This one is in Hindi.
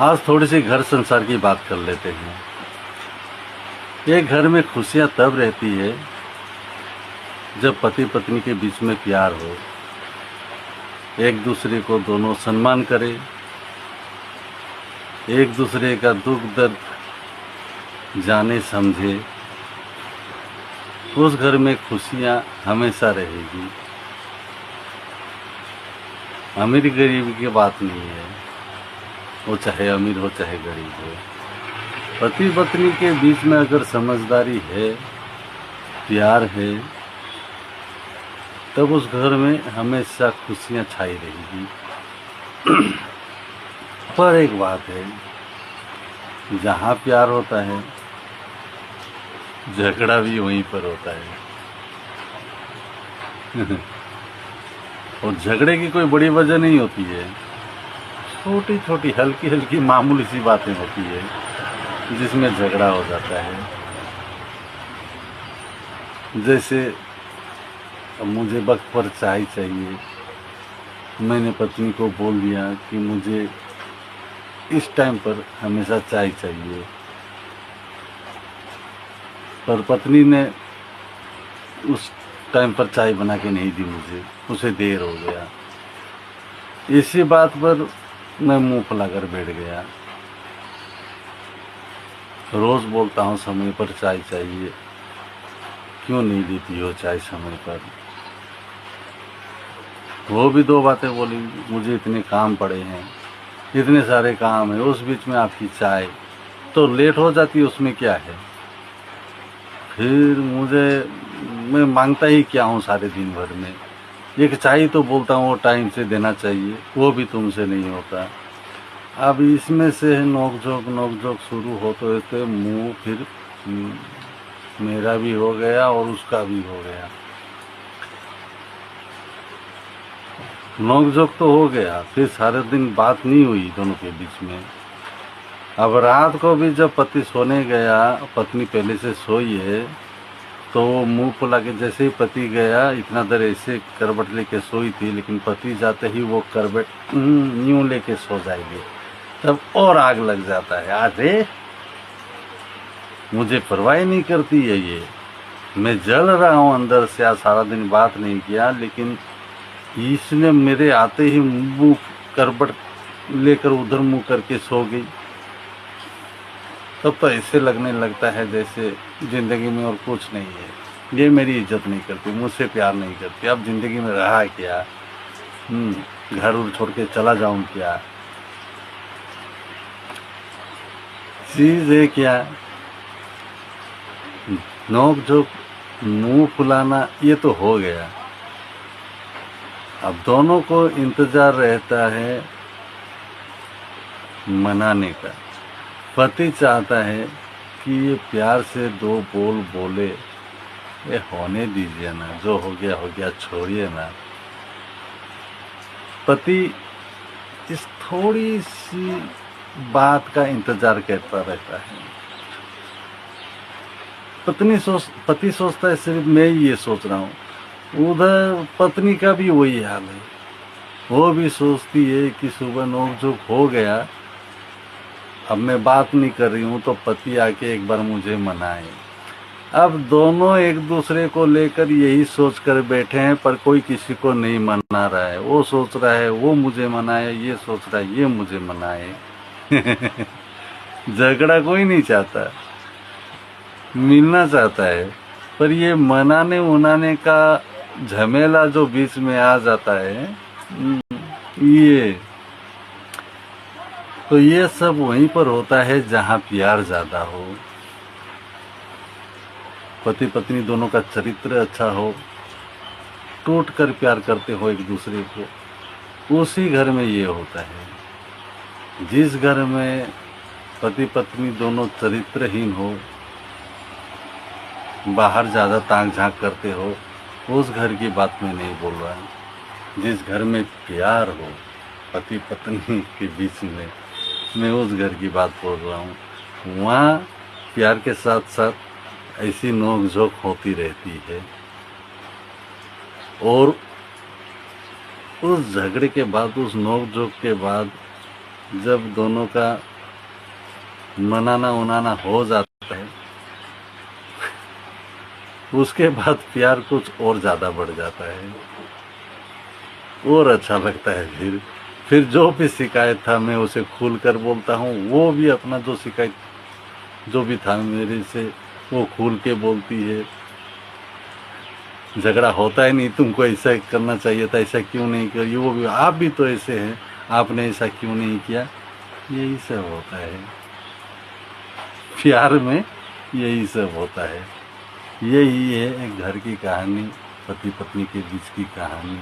आज थोड़ी सी घर संसार की बात कर लेते हैं। एक घर में खुशियाँ तब रहती है जब पति पत्नी के बीच में प्यार हो, एक दूसरे को दोनों सम्मान करे, एक दूसरे का दुख दर्द जाने समझे। उस घर में खुशियाँ हमेशा रहेगी। अमीर गरीब की बात नहीं है, वो चाहे अमीर हो चाहे गरीब हो। पति पत्नी के बीच में अगर समझदारी है, प्यार है, तब उस घर में हमेशा खुशियाँ छाई रहेगी। पर एक बात है, जहाँ प्यार होता है झगड़ा भी वहीं पर होता है। और झगड़े की कोई बड़ी वजह नहीं होती है, छोटी छोटी हल्की हल्की मामूली सी बातें होती है जिसमें झगड़ा हो जाता है। जैसे मुझे वक्त पर चाय चाहिए, मैंने पत्नी को बोल दिया कि मुझे इस टाइम पर हमेशा चाय चाहिए, पर पत्नी ने उस टाइम पर चाय बना के नहीं दी मुझे, उसे देर हो गया। इसी बात पर मैं मुंह फुलाकर बैठ गया। रोज बोलता हूँ समय पर चाय चाहिए, क्यों नहीं देती हो चाय समय पर। वो भी दो बातें बोली, मुझे इतने काम पड़े हैं, इतने सारे काम है, उस बीच में आपकी चाय तो लेट हो जाती है, उसमें क्या है। फिर मैं मांगता ही क्या हूँ सारे दिन भर में, एक चाय तो बोलता हूँ वो टाइम से देना चाहिए, वो भी तुमसे नहीं होता। अब इसमें से नोक-झोंक शुरू होते मुंह फिर मेरा भी हो गया और उसका भी हो गया। नोक-झोंक तो हो गया, फिर सारे दिन बात नहीं हुई दोनों के बीच में। अब रात को भी जब पति सोने गया, पत्नी पहले से सोई है, तो वो मुंह फुला के, जैसे ही पति गया इतना देर ऐसे करवट लेके सोई थी, लेकिन पति जाते ही वो करवट यूं लेके सो जाएगी, तब और आग लग जाता है। अरे मुझे परवाह नहीं करती है ये, मैं जल रहा हूँ अंदर से, आज सारा दिन बात नहीं किया, लेकिन इसने मेरे आते ही मुंह करवट लेकर उधर मुंह करके सो गई। तब तो ऐसे लगने लगता है जैसे जिंदगी में और कुछ नहीं है, ये मेरी इज्जत नहीं करती, मुझसे प्यार नहीं करती, अब जिंदगी में रहा क्या, घर उर छोड़ के चला जाऊं क्या, चीज है क्या। नोक झोंक मुंह फुलाना ये तो हो गया। अब दोनों को इंतजार रहता है मनाने का। पति चाहता है कि ये प्यार से दो बोल बोले, ये होने दीजिए ना, जो हो गया छोड़िए ना। पति इस थोड़ी सी बात का इंतजार करता रहता है। पति सोचता है सिर्फ मैं ही ये सोच रहा हूँ, उधर पत्नी का भी वही हाल है। वो भी सोचती है कि सुबह नोक-झोंक हो गया, अब मैं बात नहीं कर रही हूँ तो पति आके एक बार मुझे मनाए। अब दोनों एक दूसरे को लेकर यही सोच कर बैठे हैं, पर कोई किसी को नहीं मना रहा है। वो सोच रहा है वो मुझे मनाए, ये सोच रहा है ये मुझे मनाए। झगड़ा कोई नहीं चाहता, मिलना चाहता है, पर ये मनाने उनाने का झमेला जो बीच में आ जाता है, ये सब वहीं पर होता है जहाँ प्यार ज्यादा हो, पति पत्नी दोनों का चरित्र अच्छा हो, टूट कर प्यार करते हो एक दूसरे को, उसी घर में ये होता है। जिस घर में पति पत्नी दोनों चरित्रहीन हो, बाहर ज़्यादा ताक झांक करते हो, उस घर की बात मैं नहीं बोल रहा हूँ। जिस घर में प्यार हो पति पत्नी के बीच में, मैं उस घर की बात बोल रहा हूँ। वहाँ प्यार के साथ साथ ऐसी नोक झोंक होती रहती है, और उस झगड़े के बाद, उस नोक झोंक के बाद, जब दोनों का मनाना उनाना हो जाता है, उसके बाद प्यार कुछ और ज़्यादा बढ़ जाता है और अच्छा लगता है। फिर जो भी शिकायत था मैं उसे खुल कर बोलता हूँ, वो भी अपना जो शिकायत जो भी था मेरे से वो खुल के बोलती है। झगड़ा होता ही नहीं, तुमको ऐसा करना चाहिए था, ऐसा क्यों नहीं करी, वो भी आप भी तो ऐसे हैं, आपने ऐसा क्यों नहीं किया। यही सब होता है प्यार में, यही सब होता है। यही है एक घर की कहानी, पति पत्नी के बीच की कहानी।